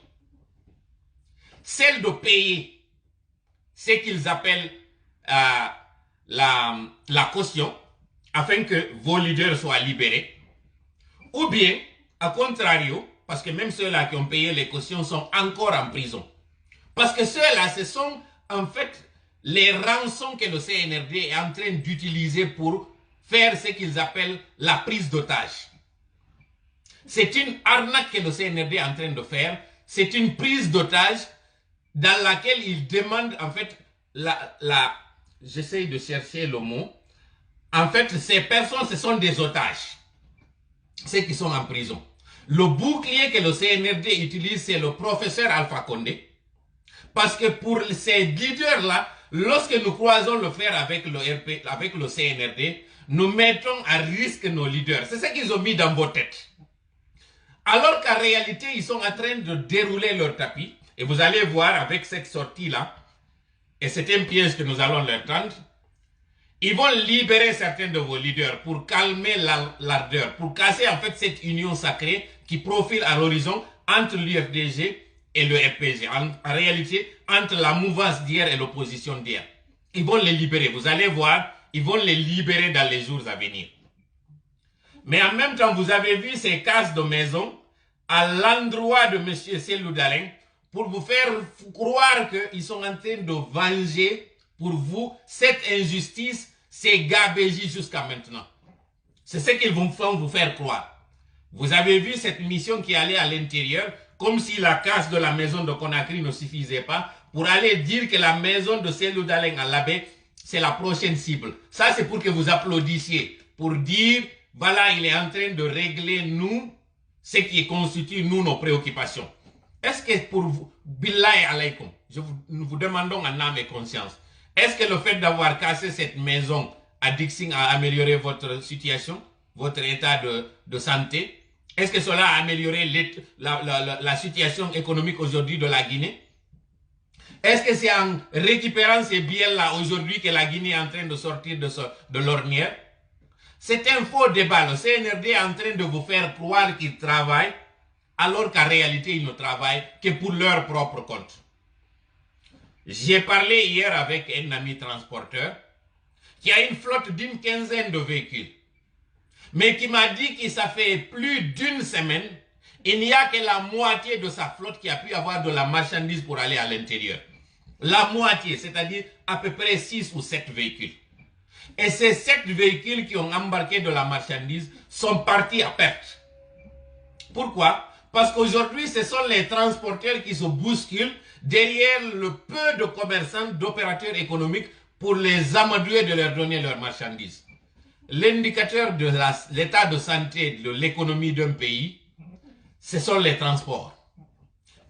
Celle de payer ce qu'ils appellent la caution afin que vos leaders soient libérés. Ou bien, à contrario, parce que même ceux-là qui ont payé les cautions sont encore en prison. Parce que ceux-là, ce sont en fait les rançons que le CNRD est en train d'utiliser pour faire ce qu'ils appellent la prise d'otage. C'est une arnaque que le CNRD est en train de faire. C'est une prise d'otage dans laquelle il demande en fait j'essaie de chercher le mot. En fait, ces personnes, ce sont des otages. Ceux qui sont en prison. Le bouclier que le CNRD utilise, c'est le professeur Alpha Condé. Parce que pour ces leaders-là, lorsque nous croisons le fer avec le CNRD, nous mettons à risque nos leaders. C'est ce qu'ils ont mis dans vos têtes. Alors qu'en réalité, ils sont en train de dérouler leur tapis. Et vous allez voir avec cette sortie-là, et c'est un piège que nous allons leur tendre, ils vont libérer certains de vos leaders pour calmer l'ardeur, pour casser en fait cette union sacrée qui profile à l'horizon entre l'UFDG et le RPG. En réalité, entre la mouvance d'hier et l'opposition d'hier. Ils vont les libérer. Vous allez voir, ils vont les libérer dans les jours à venir. Mais en même temps, vous avez vu ces cases de maison à l'endroit de M. Cellou Dalein pour vous faire croire qu'ils sont en train de venger pour vous cette injustice, ces gabégies jusqu'à maintenant. C'est ce qu'ils vont vous faire croire. Vous avez vu cette mission qui allait à l'intérieur, comme si la casse de la maison de Conakry ne suffisait pas, pour aller dire que la maison de Cellou Dalein à Labé, c'est la prochaine cible. Ça, c'est pour que vous applaudissiez, pour dire, voilà, il est en train de régler nous, ce qui constitue nous, nos préoccupations. Est-ce que pour vous, billahi alaykoum, nous vous demandons en âme et conscience, est-ce que le fait d'avoir cassé cette maison à Dixing a amélioré votre situation, votre état de santé? Est-ce que cela a amélioré la situation économique aujourd'hui de la Guinée? Est-ce que c'est en récupérant ces biens-là aujourd'hui que la Guinée est en train de sortir de l'ornière? C'est un faux débat. Le CNRD est en train de vous faire croire qu'ils travaillent, alors qu'en réalité, ils ne travaillent que pour leur propre compte. J'ai parlé hier avec un ami transporteur qui a une flotte d'une quinzaine de véhicules, mais qui m'a dit que ça fait plus d'une semaine, il n'y a que la moitié de sa flotte qui a pu avoir de la marchandise pour aller à l'intérieur. La moitié, c'est-à-dire à peu près 6 ou 7 véhicules. Et ces 7 véhicules qui ont embarqué de la marchandise sont partis à perte. Pourquoi? Parce qu'aujourd'hui, ce sont les transporteurs qui se bousculent derrière le peu de commerçants, d'opérateurs économiques pour les amadouer de leur donner leurs marchandises. L'indicateur de l'état de santé de l'économie d'un pays, ce sont les transports.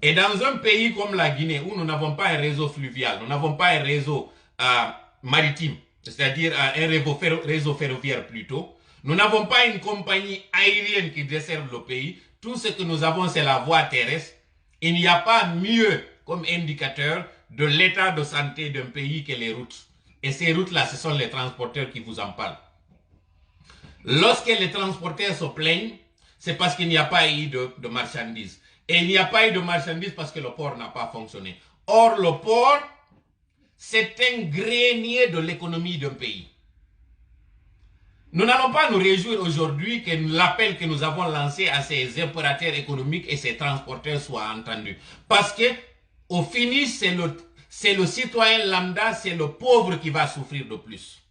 Et dans un pays comme la Guinée, où nous n'avons pas un réseau fluvial, nous n'avons pas un réseau maritime, c'est-à-dire un réseau ferroviaire plutôt, nous n'avons pas une compagnie aérienne qui desserve le pays, tout ce que nous avons c'est la voie terrestre. Il n'y a pas mieux comme indicateur de l'état de santé d'un pays que les routes. Et ces routes-là, ce sont les transporteurs qui vous en parlent. Lorsque les transporteurs se plaignent, c'est parce qu'il n'y a pas eu de marchandises. Et il n'y a pas eu de marchandises parce que le port n'a pas fonctionné. Or, le port, c'est un grenier de l'économie d'un pays. Nous n'allons pas nous réjouir aujourd'hui que l'appel que nous avons lancé à ces opérateurs économiques et ces transporteurs soit entendu. Parce que, au finish, c'est le citoyen lambda, c'est le pauvre qui va souffrir de plus.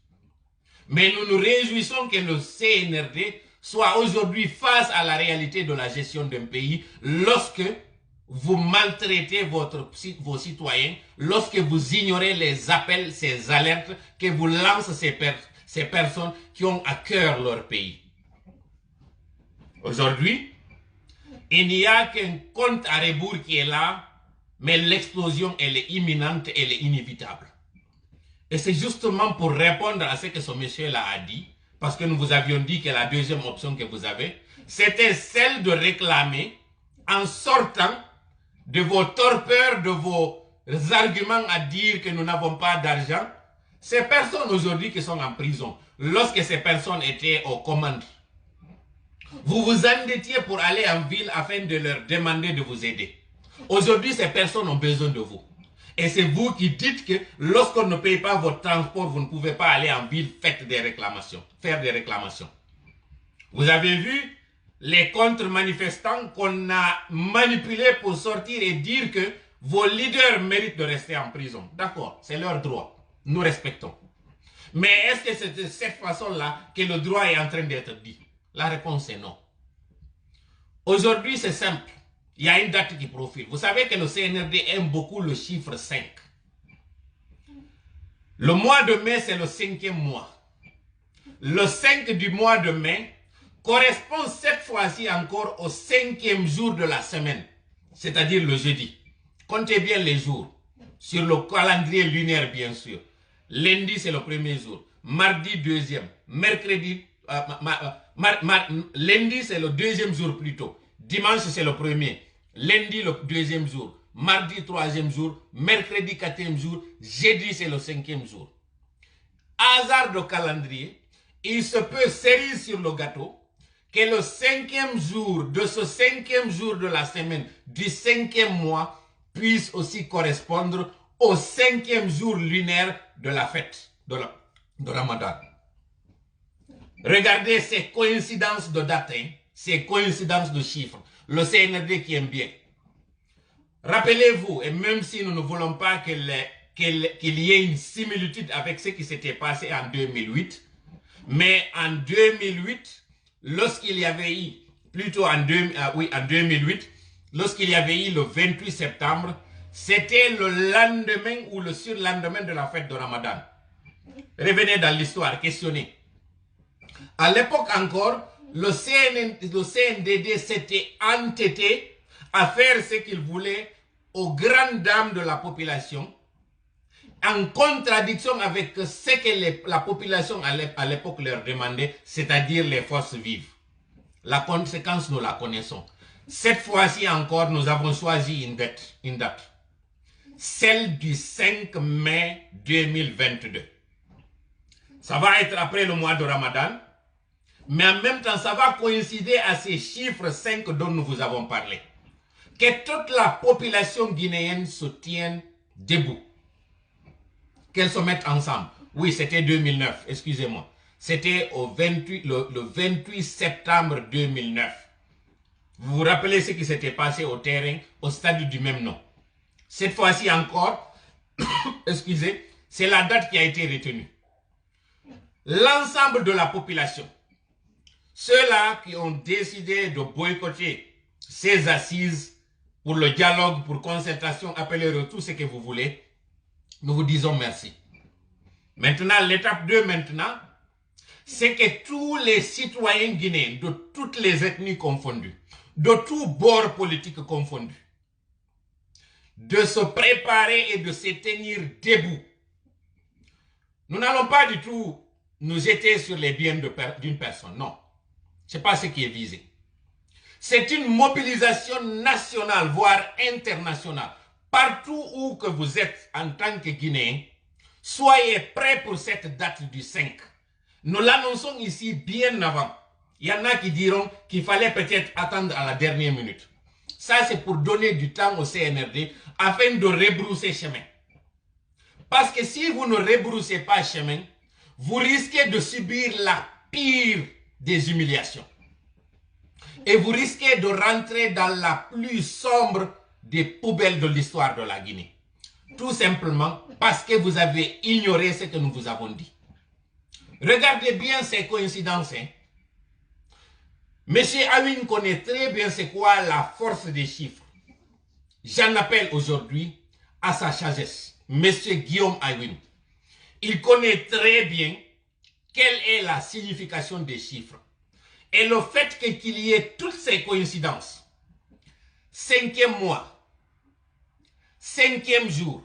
Mais nous nous réjouissons que le CNRD soit aujourd'hui face à la réalité de la gestion d'un pays lorsque vous maltraitez vos citoyens, lorsque vous ignorez les appels, ces alertes que vous lancent ces personnes qui ont à cœur leur pays. Aujourd'hui, il n'y a qu'un compte à rebours qui est là, mais l'explosion, elle est imminente, elle est inévitable. Et c'est justement pour répondre à ce que ce monsieur-là a dit, parce que nous vous avions dit que la deuxième option que vous avez, c'était celle de réclamer, en sortant de vos torpeurs, de vos arguments à dire que nous n'avons pas d'argent, ces personnes aujourd'hui qui sont en prison, lorsque ces personnes étaient aux commandes, vous vous endettiez pour aller en ville afin de leur demander de vous aider. Aujourd'hui, ces personnes ont besoin de vous. Et c'est vous qui dites que lorsqu'on ne paye pas votre transport, vous ne pouvez pas aller en ville, faire des réclamations. Vous avez vu les contre-manifestants qu'on a manipulés pour sortir et dire que vos leaders méritent de rester en prison. D'accord, c'est leur droit. Nous respectons. Mais est-ce que c'est de cette façon-là que le droit est en train d'être dit? La réponse est non. Aujourd'hui, c'est simple. Il y a une date qui profile. Vous savez que le CNRD aime beaucoup le chiffre 5. Le mois de mai, c'est le 5e mois. Le 5 du mois de mai correspond cette fois-ci encore au 5e jour de la semaine, c'est-à-dire le jeudi. Comptez bien les jours. Sur le calendrier lunaire, bien sûr. Lundi, c'est le premier jour. Mardi, deuxième. Mercredi, lundi, c'est le deuxième jour plutôt. Dimanche, c'est le premier. Lundi, le deuxième jour. Mardi, troisième jour. Mercredi, quatrième jour. Jeudi, c'est le cinquième jour. Hasard de calendrier, il se peut cerise sur le gâteau que le cinquième jour de ce cinquième jour de la semaine du cinquième mois puisse aussi correspondre au cinquième jour lunaire de la fête de Ramadan. Regardez ces coïncidences de dates, ces coïncidences de chiffres. Le CNRD qui aime bien. Rappelez-vous, et même si nous ne voulons pas qu'il y ait une similitude avec ce qui s'était passé en 2008, mais en 2008, lorsqu'il y avait eu, plutôt en 2008, lorsqu'il y avait eu le 28 septembre, c'était le lendemain ou le surlendemain de la fête de Ramadan. Revenez dans l'histoire, questionnez. À l'époque encore, le CNDD s'était entêté à faire ce qu'il voulait aux grandes dames de la population, en contradiction avec ce que la population à l'époque leur demandait, c'est-à-dire les forces vives. La conséquence, nous la connaissons. Cette fois-ci encore, nous avons choisi une date. Celle du 5 mai 2022. Ça va être après le mois de Ramadan, mais en même temps, ça va coïncider à ces chiffres 5 dont nous vous avons parlé. Que toute la population guinéenne se tienne debout. Qu'elles se mettent ensemble. Oui, c'était 2009, excusez-moi. C'était le 28 septembre 2009. Vous vous rappelez ce qui s'était passé au terrain, au stade du même nom. Cette fois-ci encore, excusez, c'est la date qui a été retenue. L'ensemble de la population, ceux-là qui ont décidé de boycotter ces assises pour le dialogue, pour concertation, appelez-le tout ce que vous voulez, nous vous disons merci. Maintenant, l'étape 2 maintenant, c'est que tous les citoyens guinéens, de toutes les ethnies confondues, de tous bords politiques confondus, de se préparer et de se tenir debout. Nous n'allons pas du tout nous jeter sur les biens d'une personne, non. Ce n'est pas ce qui est visé. C'est une mobilisation nationale, voire internationale. Partout où que vous êtes en tant que Guinéen, soyez prêts pour cette date du 5. Nous l'annonçons ici bien avant. Il y en a qui diront qu'il fallait peut-être attendre à la dernière minute. Ça, c'est pour donner du temps au CNRD afin de rebrousser chemin. Parce que si vous ne rebroussez pas chemin, vous risquez de subir la pire des humiliations. Et vous risquez de rentrer dans la plus sombre des poubelles de l'histoire de la Guinée. Tout simplement parce que vous avez ignoré ce que nous vous avons dit. Regardez bien ces coïncidences. Monsieur Awin connaît très bien c'est quoi la force des chiffres. J'en appelle aujourd'hui à sa sagesse, Monsieur Guillaume Awin. Il connaît très bien quelle est la signification des chiffres. Et le fait qu'il y ait toutes ces coïncidences, 5e mois, 5e jour,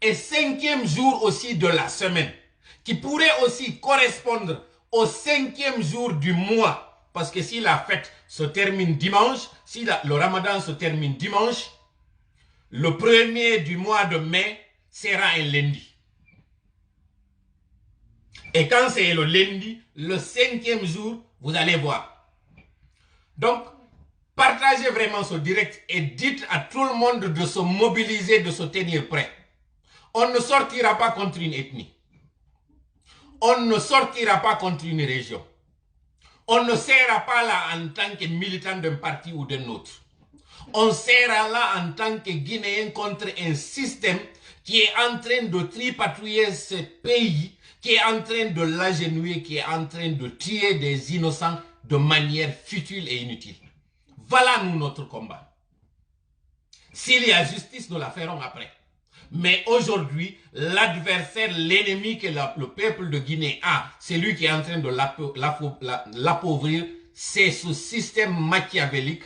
et 5e jour aussi de la semaine, qui pourrait aussi correspondre au 5e jour du mois, parce que si la fête se termine dimanche, si le Ramadan se termine dimanche, le 1er du mois de mai sera un lundi. Et quand c'est le lundi, le 5e jour, vous allez voir. Donc, partagez vraiment ce direct et dites à tout le monde de se mobiliser, de se tenir prêt. On ne sortira pas contre une ethnie. On ne sortira pas contre une région. On ne sera pas là en tant que militant d'un parti ou d'un autre. On sera là en tant que Guinéen contre un système qui est en train de tripatouiller ce pays, qui est en train de l'agenouiller, qui est en train de tuer des innocents de manière futile et inutile. Voilà nous notre combat. S'il y a justice, nous la ferons après. Mais aujourd'hui, l'adversaire, l'ennemi que le peuple de Guinée a, c'est lui qui est en train de l'appauvrir, c'est ce système machiavélique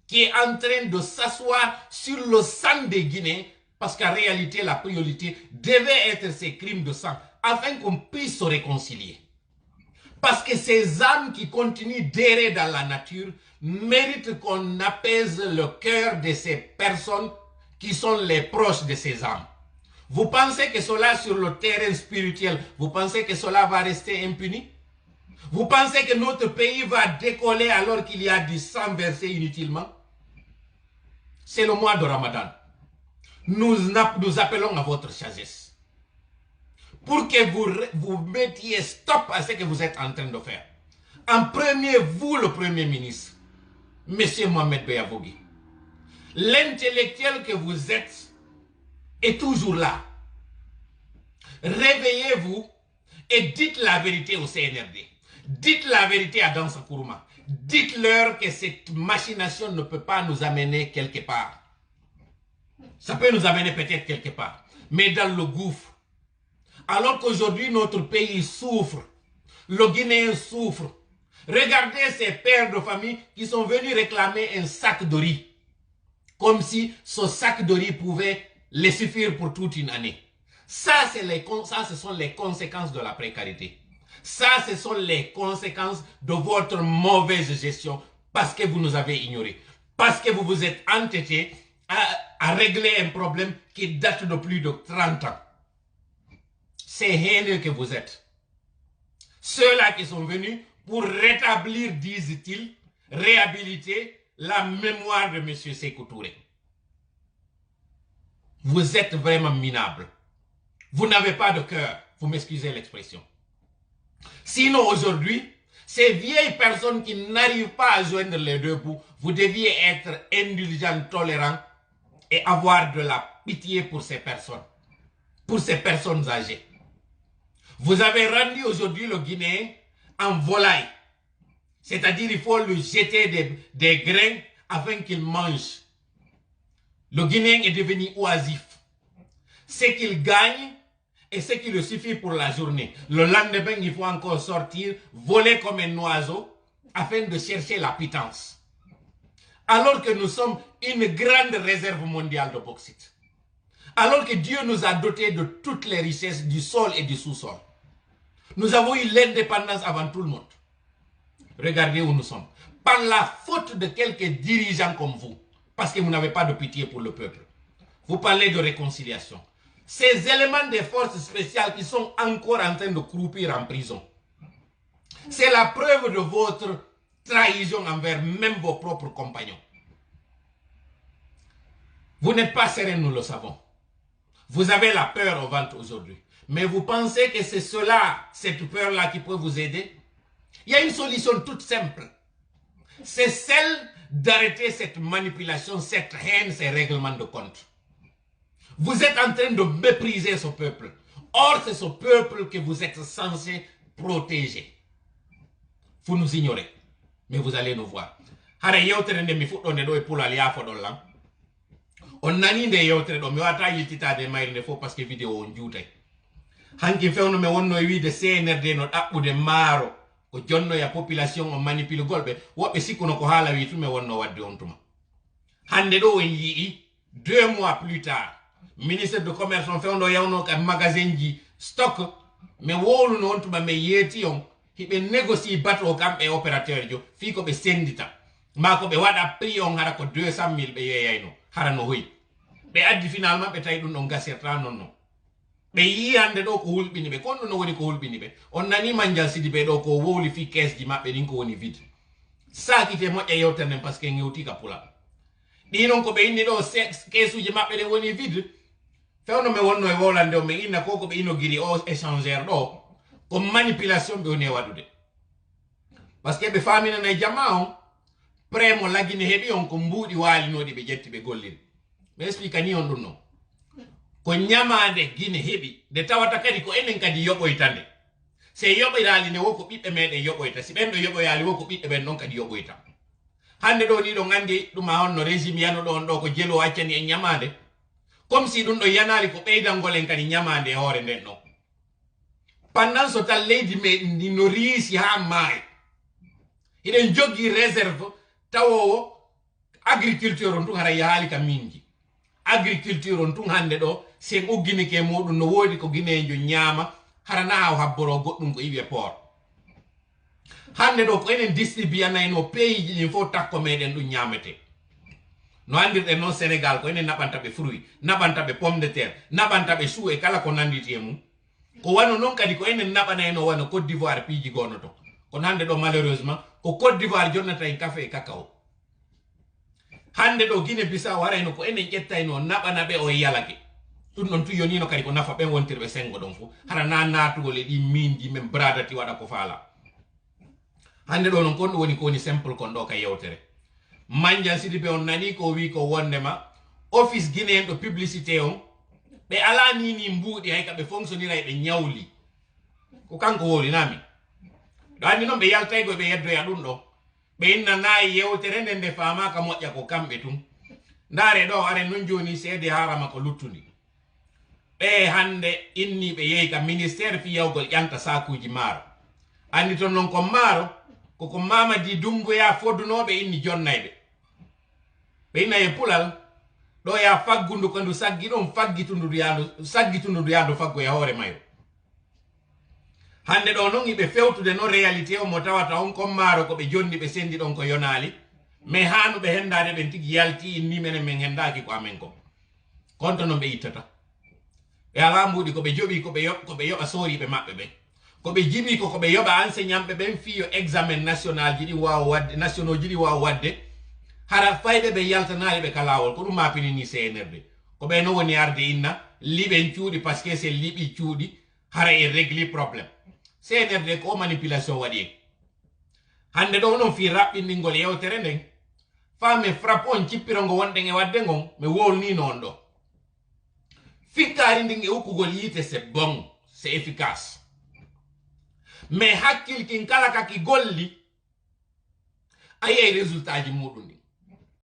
qui est en train de s'asseoir sur le sang des Guinéens Parce qu'en réalité, la priorité devait être ces crimes de sang, afin qu'on puisse se réconcilier. Parce que ces âmes qui continuent d'errer dans la nature méritent qu'on apaise le cœur de ces personnes qui sont les proches de ces âmes. Vous pensez que cela sur le terrain spirituel, vous pensez que cela va rester impuni? Vous pensez que notre pays va décoller alors qu'il y a du sang versé inutilement? C'est le mois de Ramadan. Nous appelons à votre sagesse. Pour que vous mettiez stop à ce que vous êtes en train de faire. En premier, vous, le Premier ministre, Monsieur Mohamed Beyavougui, l'intellectuel que vous êtes est toujours là. Réveillez-vous et dites la vérité au CNRD. Dites la vérité à Dansa Kourouma. Dites-leur que cette machination ne peut pas nous amener quelque part. Ça peut nous amener peut-être quelque part, mais dans le gouffre. Alors qu'aujourd'hui notre pays souffre, le Guinéen souffre. Regardez ces pères de famille qui sont venus réclamer un sac de riz. Comme si ce sac de riz pouvait les suffire pour toute une année. Ça, ce sont les conséquences de la précarité. Ça, ce sont les conséquences de votre mauvaise gestion parce que vous nous avez ignorés. Parce que vous vous êtes entêtés à régler un problème qui date de plus de 30 ans. C'est haineux que vous êtes. Ceux-là qui sont venus pour rétablir, disent-ils, réhabiliter la mémoire de M. Sékou Touré. Vous êtes vraiment minables. Vous n'avez pas de cœur, vous m'excusez l'expression. Sinon aujourd'hui, ces vieilles personnes qui n'arrivent pas à joindre les deux bouts, vous deviez être indulgents, tolérants et avoir de la pitié pour ces personnes âgées. Vous avez rendu aujourd'hui le Guinéen en volaille. C'est-à-dire il faut lui jeter des grains afin qu'il mange. Le Guinéen est devenu oisif. Ce qu'il gagne et ce qui lui suffit pour la journée. Le lendemain, il faut encore sortir, voler comme un oiseau afin de chercher la pitance. Alors que nous sommes une grande réserve mondiale de bauxite. Alors que Dieu nous a dotés de toutes les richesses du sol et du sous-sol. Nous avons eu l'indépendance avant tout le monde. Regardez où nous sommes. Par la faute de quelques dirigeants comme vous. Parce que vous n'avez pas de pitié pour le peuple. Vous parlez de réconciliation. Ces éléments des forces spéciales qui sont encore en train de croupir en prison. C'est la preuve de votre trahison envers même vos propres compagnons. Vous n'êtes pas serein, nous le savons. Vous avez la peur au ventre aujourd'hui. Mais vous pensez que c'est cela, cette peur-là qui peut vous aider? Il y a une solution toute simple. C'est celle d'arrêter cette manipulation, cette haine, ces règlements de compte. Vous êtes en train de mépriser ce peuple. Or, c'est ce peuple que vous êtes censé protéger. Vous nous ignorez, mais vous allez nous voir. On nani nde yewtere do mi wata yiltitade mayre fo parce que vidéo on juutay hanki fewno me wonno wiide CNRD no dabbude maaro ko jonno ya population on manipule golbe wobbe sikkuno ko haala wi tume wonno wadde on tuma hande do on yii 2 mois plus tard ministre de commerce on fewno yawno ka magasin ji stock me wolu no on tuma me yeti on hibe négocie bateau kambe opérateur jo fi ko be sendita ma ko be wada prix on hara ko 200,000 be yeyayno harano hoy be addi finalement be tay dum on gasirta nonno be yiyande do ko hulbini be kono no woni ko hulbini be on nani manjal sidi be do ko wowli fi caisse ji mabbe din ko woni vide sa kite mo e yewtane parce que ngewti ka pula di non ko be inni do caisse ji mabbe de woni vide fewno me wonno e wolande o me inna ko be ino giri o échangeur do ko manipulation be woni wadude parce que be famina na jama'on premo lagine hebi on ko mbudi wali nodi be jetti be gollin be explica ni on dun no ko nyamande gine hebi de tawata kadi ko enen kadi yoboytande se yoboyrali ne woko bibbe mede yoboyta si bendo yoboyali woko bibbe ben non kadi yoboyta hande do ni do ngandi dum ma onno régime yano do on do ko jelo accani en nyamande comme si dum do yanali ko beydangolen kadi nyamande hore den no pendant ce temps leydi me ndi no riisi ha mai iden joggi réserve tawowo agriculture on tu hara yahali ka mingi agriculture on tun hande ɗo sen ugginike muɗum no woodi ko guinejo ñaama harana haw habboro goɗɗum ko iwiye port hande ɗo ko enen distribuyanayno pays ji ɗin fof takko meɗen ɗum ñamete no andirɗen noon sénégal ko enen naɓantaɓe fruit naɓantaɓe pomme de terre naɓantaɓe chou e kala ko nanditi e mum ko wano noon kadi ko enen naɓanayno wano côte d'ivoire piiji gonno to kono hande ɗo malheureusement ko côte d'ivoire jonnata en café e cacao hande ɗo guine bisaw warayno ko enen ƴettayno naɓana ɓe o yalake ɗum ɗon tu yonino kadi ko nafa ɓen wontirɓe sengo ɗon fo hara na natugol e ɗi minji men bradati waɗa ko faala hande ɗo non kon ɗum woni ko woni simple kon ɗo ka yewtere Mandiang Sidibé on nani ko wi ko wondema office guine en ɗo publicité on ɓe ala nini mbuuɗi hay kamɓe fonctionnira e ɓe ñawli ko kanko wolinami ɗo andi noon ɓe yaltaygo ɓe yeddoya ɗum ɗo ɓe innanayi yewtere nde nde famaka moƴƴa ko kamɓe tun ndaare ɗo are non joni seede harama ko luttundi ɓe hande inni ɓe yehi ka ministére fiyawgol ƴanta sakuji maaro andi ton noon ko maaro koko Mamadi Doumbouya foddunoɓe inni jonnayɓe ɓe inna e pulal ɗo ya faggundu ko ndu saggi ɗon saggitundu yandu faggo e hoore mayo hande ɗo noon iɓe fewtude no réalité o mo tawata on comme maaro ko ɓe jonni ɓe sendi ɗon ko yonali mais hanuɓe hendade ɓen tigi yalti inni menen min hendaki ko amen ko konto noon ɓe ittata ɓe ala mbuɗi koɓe joɓi koɓe yoɓa soriɓe maɓɓe ɓen koɓe jiɓi ko koɓe yoɓa enseignantɓe ɓen fiyo examen national ji ɗi wawa wadde nationaux ji ɗi wawa wadde hara fayɓe ɓe yaltanali ɓe ka lawol ko ɗum mapinini CNRD ko ɓe no woni arde inna liɓen cuuɗi par ce que c'est liɓi cuuɗi hara e régli probléme CNRD ko manipulation waɗi en hande ɗo noon fi raɓɓinɗingol yewtere nden fami frappe on cippirongo wonɗen e wadde ngon mi wolni noon ɗo fikkari ndin e ukkugol yiite c'est bon c'est efficace mais hakkil kin kala kaki golli a yiyay résultat ji muɗum ɗi